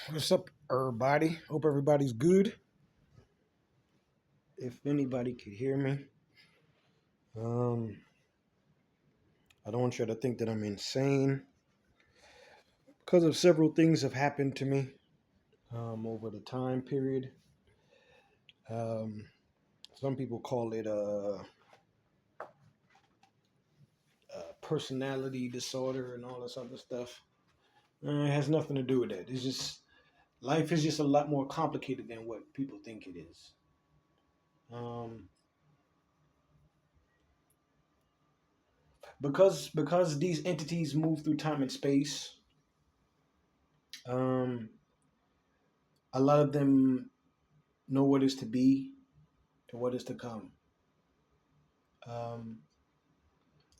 What's up, everybody? Hope everybody's good. If anybody could hear me, um, I don't want you to think that I'm insane because of several things have happened to me over the time period. Um, some people call it a personality disorder and all this other stuff. It has nothing to do with that. It's just life is just a lot more complicated than what people think it is. Um, because these entities move through time and space. Um, a lot of them know what is to be and what is to come. Um,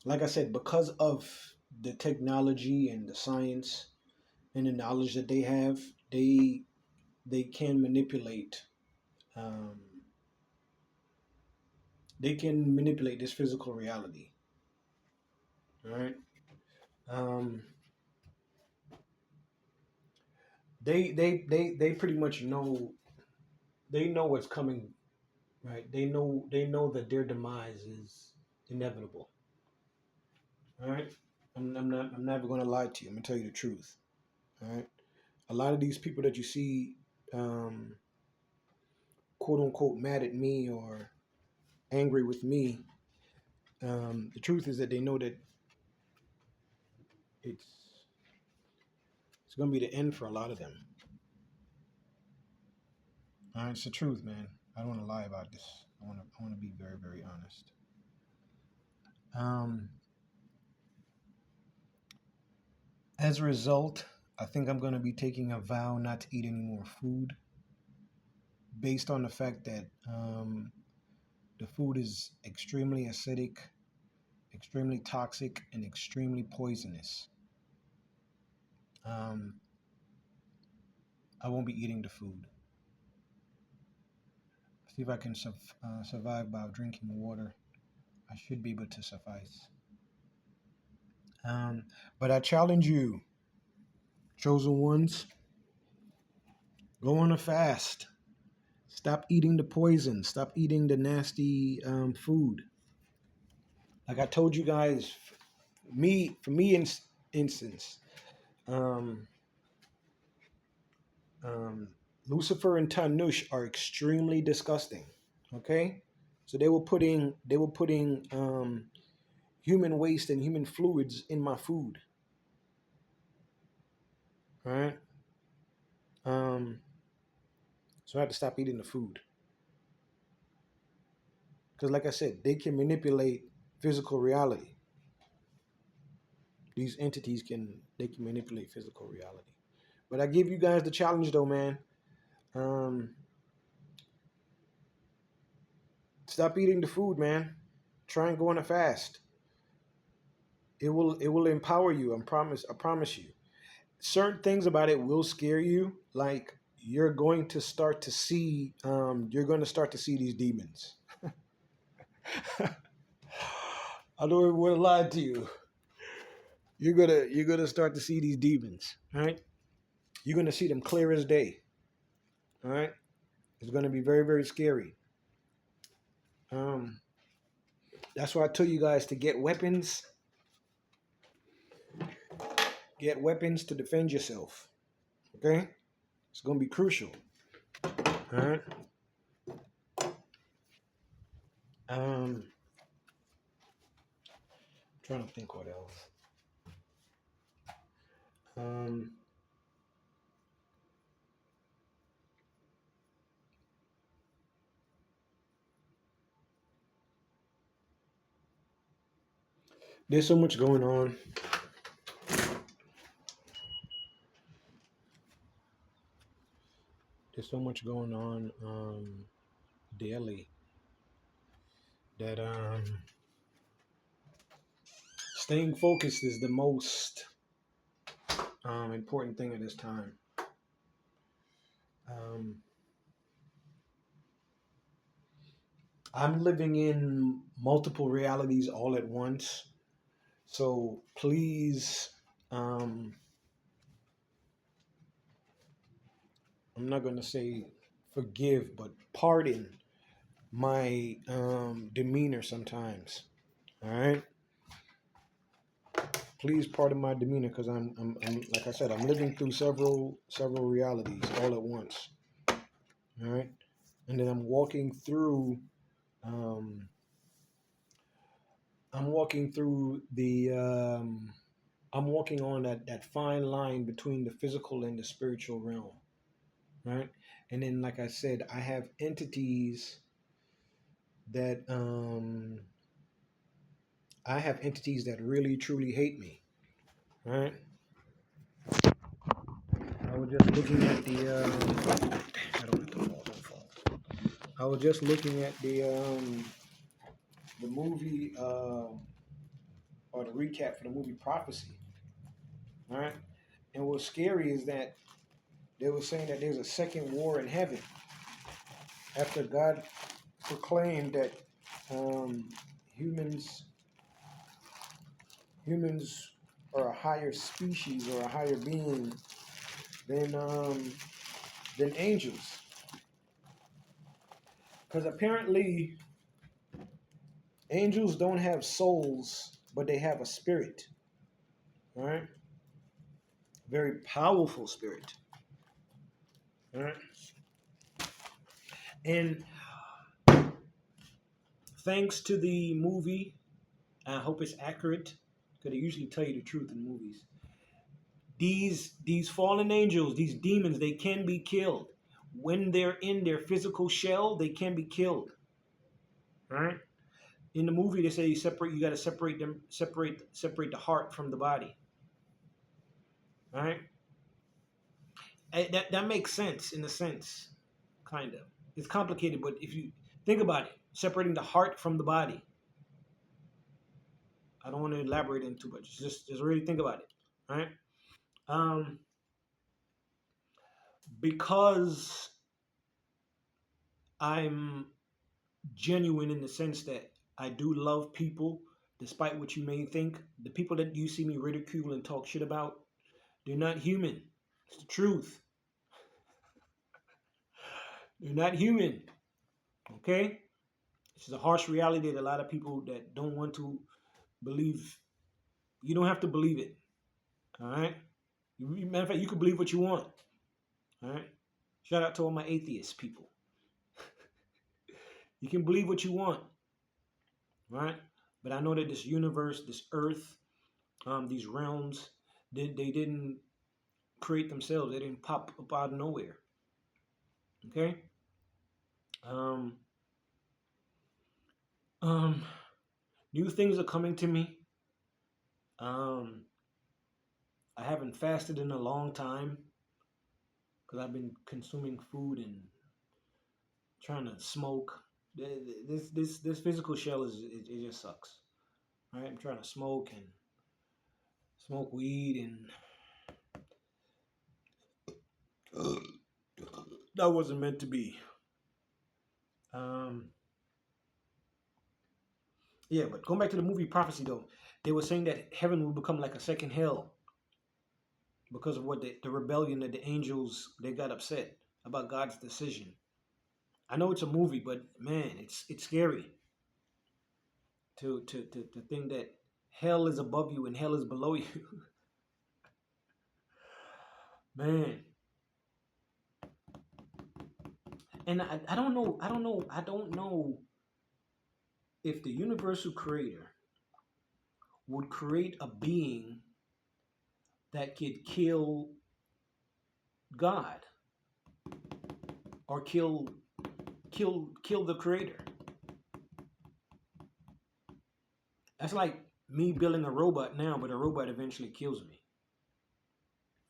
like I said, because of the technology and the science and the knowledge that they they can manipulate. Um, they can manipulate this physical reality. All right. Um, they pretty much know. They know what's coming. Right. They know that their demise is inevitable. All right. I'm never going to lie to you. I'm going to tell you the truth. All right. A lot of these people that you see, um, quote unquote, mad at me or angry with me, the truth is that they know that it's it's going to be the end for a lot of them. All right, it's the truth, man. I don't want to lie about this. I want to be very very honest. Um, as a result, I think I'm going to be taking a vow not to eat any more food, based on the fact that the food is extremely acidic, extremely toxic, and extremely poisonous. Um, I won't be eating the food. See if I can survive by drinking water. I should be able to suffice. Um, but I challenge you, chosen ones, go on a fast. Stop eating the poison. Stop eating the nasty food. Like I told you guys, for me, instance, um, um, Lucifer and Tanush are extremely disgusting. Okay, so they were putting human waste and human fluids in my food. All right. Um, so I had to stop eating the food because, like I said, they can manipulate physical reality. These entities can manipulate physical reality. But I give you guys the challenge, though, man. Um, stop eating the food, man. Try and go on a fast. It will empower you. I promise you. Certain things about it will scare you. Like you're going to start to see these demons. I don't even want to lie to you. You're gonna start to see these demons. All right. You're gonna see them clear as day. All right. It's gonna be very very scary. Um, that's why I tell you guys to get weapons. Get weapons to defend yourself. Okay. It's gonna be crucial. All right. Um, trying to think what else. Um, there's so much going on. There's so much going on daily that staying focused is the most important thing at this time. Um, I'm living in multiple realities all at once. So please, um, I'm not going to say forgive, but pardon my demeanor sometimes. All right. Please pardon my demeanor because I'm like I said, I'm living through several realities all at once. All right. And then um, I'm walking through I'm walking on that fine line between the physical and the spiritual realm, right? And then, like I said, I have entities that really truly hate me, right? I was just looking at I don't have to fall, don't fall. I was just looking at the movie or the recap for the movie Prophecy, all right? And what's scary is that they were saying that there's a second war in heaven after God proclaimed that um, humans humans are a higher species or a higher being than angels, because apparently angels don't have souls, but they have a spirit. All right, very powerful spirit. All right, and thanks to the movie, I hope it's accurate because they usually tell you the truth in movies. These fallen angels, these demons, they can be killed when they're in their physical shell. They can be killed. All right. In the movie, they say you got to separate them, separate the heart from the body. All right. That makes sense in a sense, kind of. It's complicated, but if you think about it, separating the heart from the body. I don't want to elaborate in too much. Just really think about it. All right. Um, because I'm genuine in the sense that I do love people, despite what you may think. The people that you see me ridicule and talk shit about, they're not human. It's the truth. They're not human. Okay? This is a harsh reality that a lot of people that don't want to believe. You don't have to believe it. All right? Matter of fact, you can believe what you want. All right? Shout out to all my atheist people. You can believe what you want. Right? But I know that this universe, this earth, these realms, they didn't create themselves. They didn't pop up out of nowhere. Okay? Um, um, New things are coming to me. Um, I haven't fasted in a long time because I've been consuming food and trying to smoke. This physical shell it just sucks. All right, I'm trying to smoke weed and that wasn't meant to be. Um, yeah, but going back to the movie Prophecy though, they were saying that heaven will become like a second hell because of what the rebellion that the angels they got upset about God's decision. I know it's a movie, but man, it's scary to think that hell is above you and hell is below you. Man. And I don't know, I don't know if the universal creator would create a being that could kill God or kill the creator. That's like me building a robot now, but a robot eventually kills me.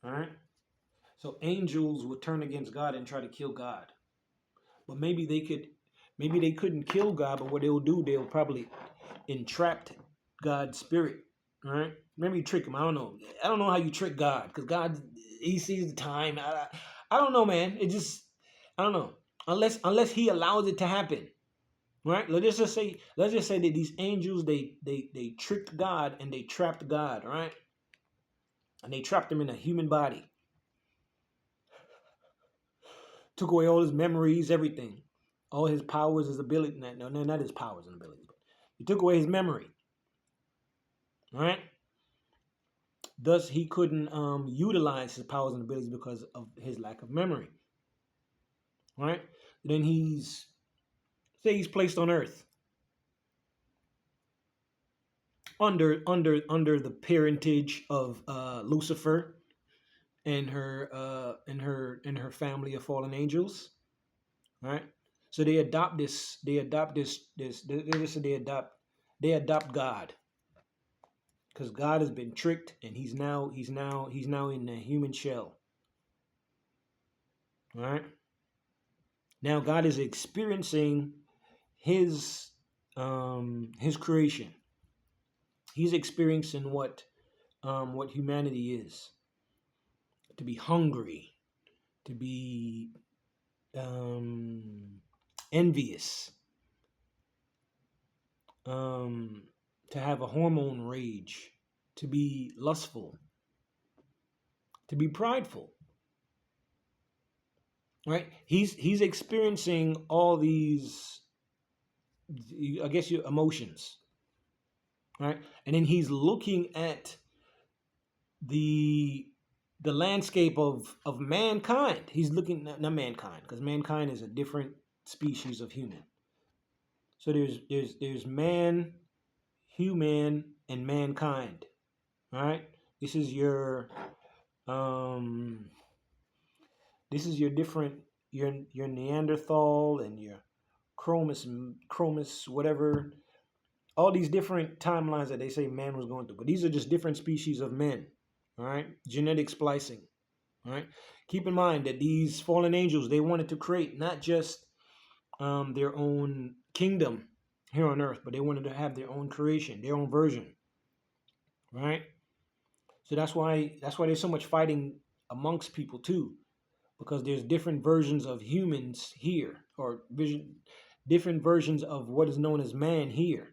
All right? So angels would turn against God and try to kill God. But maybe they couldn't kill God, but what they'll do, they'll probably entrap God's spirit. All right? Maybe trick him. I don't know. I don't know how you trick God, because God, he sees the time. I don't know, man. It just, I don't know. Unless he allows it to happen. Right? Let's just say that these angels they tricked God and they trapped God, right? And they trapped him in a human body. Took away all his memories, everything, all his powers, his ability. No, not his powers and abilities, but he took away his memory. All right. Thus, he couldn't utilize his powers and abilities because of his lack of memory. All right. Then he's placed on Earth under the parentage of Lucifer and her family of fallen angels. All right. So they adopt they adopt God, because God has been tricked and he's now in a human shell. All right. Now God is experiencing his creation. He's experiencing what humanity is. To be hungry, to be envious, to have a hormone rage, to be lustful, to be prideful. Right? He's experiencing all these, I guess, your emotions. Right? And then he's looking at the landscape of mankind. He's looking, not mankind, because mankind is a different species of human. So there's man, human, and mankind. All right? This is your different, your Neanderthal and your Chromis, whatever. All these different timelines that they say man was going through, but these are just different species of men. All right, genetic splicing. All right, keep in mind that these fallen angels, they wanted to create not just their own kingdom here on earth, but they wanted to have their own creation, their own version. Right. So that's why there's so much fighting amongst people too, because there's different versions of humans here, or different versions of what is known as man here.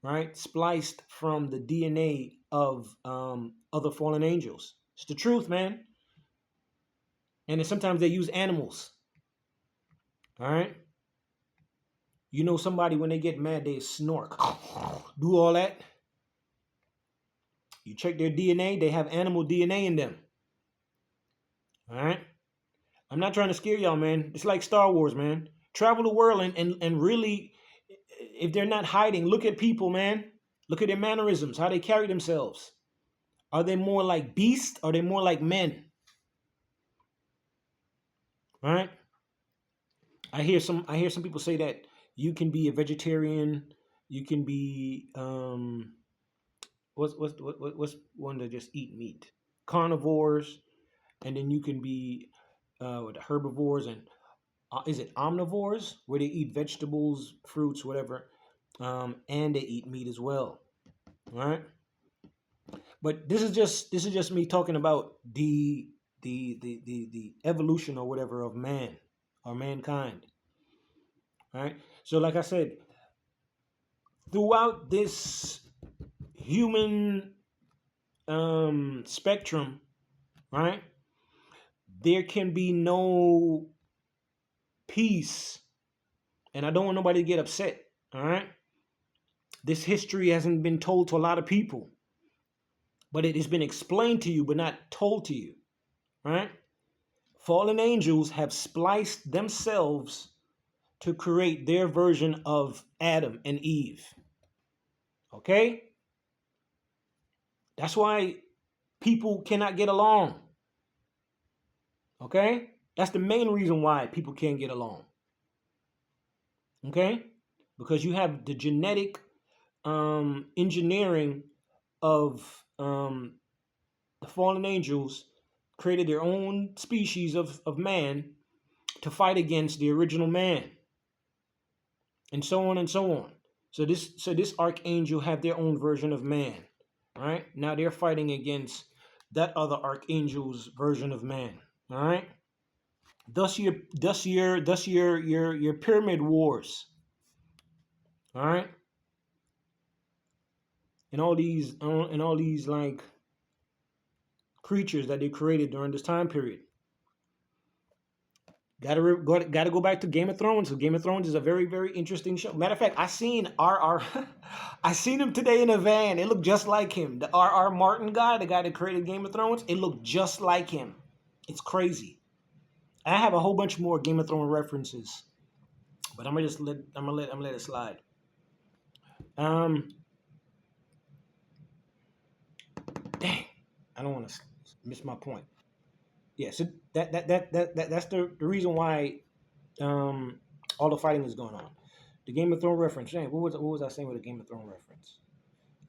Right, spliced from the DNA of other fallen angels. It's the truth, man. And then sometimes they use animals. All right. You know, somebody when they get mad, they snork, do all that. You check their DNA, they have animal DNA in them. All right. I'm not trying to scare y'all, man. It's like Star Wars, man. Travel the world and really, if they're not hiding, look at people, man. Look at their mannerisms, how they carry themselves. Are they more like beasts? Or are they more like men? All right. I hear some people say that you can be a vegetarian, you can be what's one that just eat meat, carnivores, and then you can be with herbivores, and is it omnivores, where they eat vegetables, fruits, whatever, and they eat meat as well. All right. But this is just me talking about the evolution or whatever of man or mankind. All right. So like I said, throughout this human spectrum, right, there can be no peace. And I don't want nobody to get upset. All right. This history hasn't been told to a lot of people, but it has been explained to you, but not told to you. Right? Fallen angels have spliced themselves to create their version of Adam and Eve. Okay? That's why people cannot get along. Okay? That's the main reason why people can't get along. Okay? Because you have the genetic engineering of the fallen angels created their own species of man to fight against the original man, and so on and so on. So this archangel have their own version of man. All right, now they're fighting against that other archangel's version of man. All right, thus your pyramid wars. All right, and all these like creatures that they created during this time period. Gotta go back to Game of Thrones. So Game of Thrones is a very, very interesting show. Matter of fact, I seen RR I seen him today in a van. It looked just like him. The RR Martin guy, the guy that created Game of Thrones, it looked just like him. It's crazy. I have a whole bunch more Game of Thrones references, but I'm gonna let it slide. Dang, I don't want to miss my point. Yeah, so that's the reason why all the fighting is going on. The Game of Thrones reference. Dang, what was I saying with the Game of Thrones reference?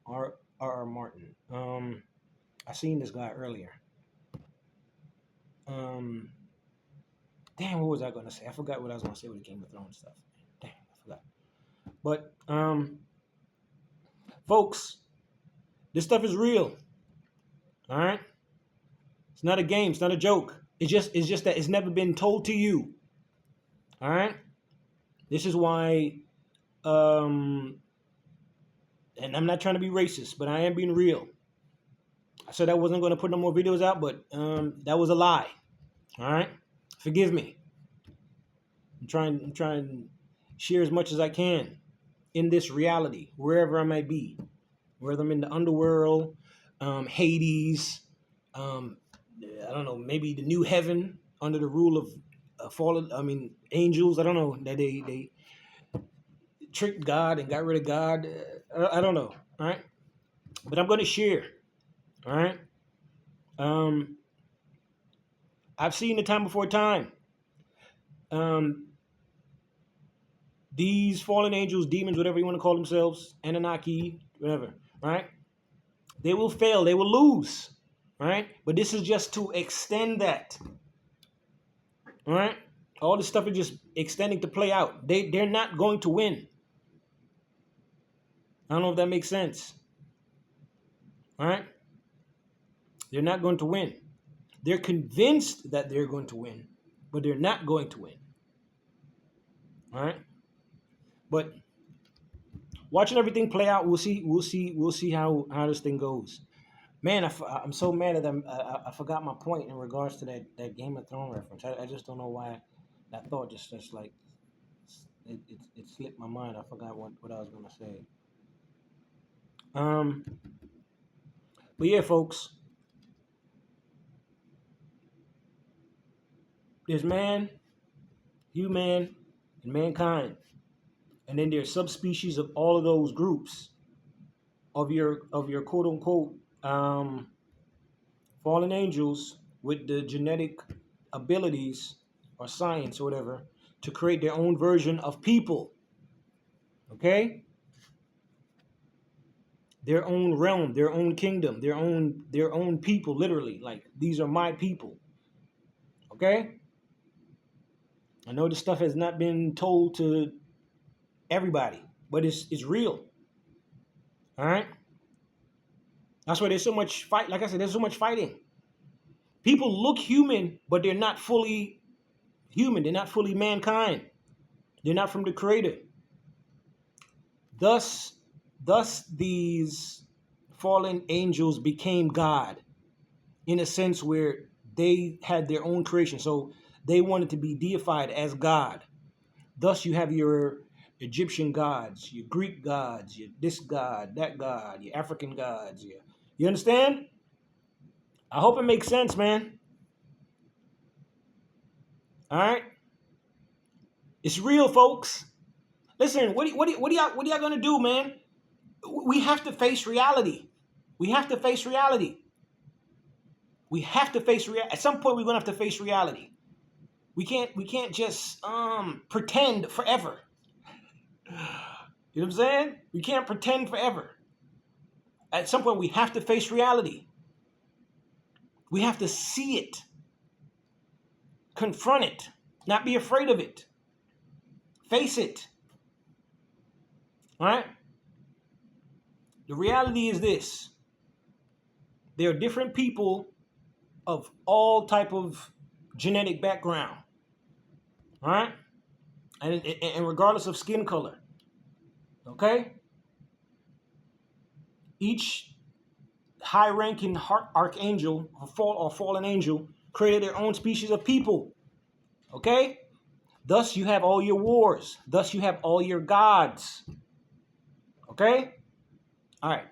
R. Martin. I seen this guy earlier. Damn, what was I gonna say? I forgot what I was gonna say with the Game of Thrones stuff. Damn, I forgot. But folks, this stuff is real. All right. It's not a game. It's not a joke. It's just that it's never been told to you. All right. This is why. And I'm not trying to be racist, but I am being real. I said I wasn't going to put no more videos out, but that was a lie. All right. Forgive me. I'm trying to share as much as I can in this reality, wherever I might be, whether I'm in the underworld, Hades, I don't know, maybe the new heaven under the rule of fallen, angels. I don't know, that they tricked God and got rid of God. I don't know. All right. But I'm going to share. All right. I've seen the time before time. These fallen angels, demons, whatever you want to call themselves, Anunnaki, whatever, right? They will fail. They will lose, right? But this is just to extend that, all right? All this stuff is just extending to play out. They're not going to win. I don't know if that makes sense, all right? They're not going to win. They're convinced that they're going to win, but they're not going to win, all right? But watching everything play out, we'll see how this thing goes. Man, I'm so mad that I forgot my point in regards to that Game of Thrones reference. I just don't know why that thought just like it slipped my mind. I forgot what I was gonna say. But yeah, folks, there's man, human, and mankind. And then there's subspecies of all of those groups of your quote unquote fallen angels with the genetic abilities or science or whatever to create their own version of people. Okay? Their own realm, their own kingdom, their own people, literally. Like, these are my people. Okay? I know this stuff has not been told to everybody, but it's real. All right? That's why there's so much fight. Like I said, there's so much fighting. People look human, but they're not fully human. They're not fully mankind. They're not from the Creator. Thus these fallen angels became God in a sense where they had their own creation. So they wanted to be deified as God. Thus you have your Egyptian gods, your Greek gods, your this god, that god, your African gods. You understand? I hope it makes sense, man. All right? It's real, folks. Listen, what are y'all gonna do, man? We have to face reality. We have to face reality. We have to face reality. At some point, we're gonna have to face reality. We can't just pretend forever. You know what I'm saying? We can't pretend forever. At some point, we have to face reality. We have to see it, confront it, not be afraid of it. Face it. All right? The reality is this. There are different people of all type of genetic background. All right? And regardless of skin color. Okay? Each high-ranking archangel or fallen angel created their own species of people. Okay? Thus you have all your wars. Thus you have all your gods. Okay? All right.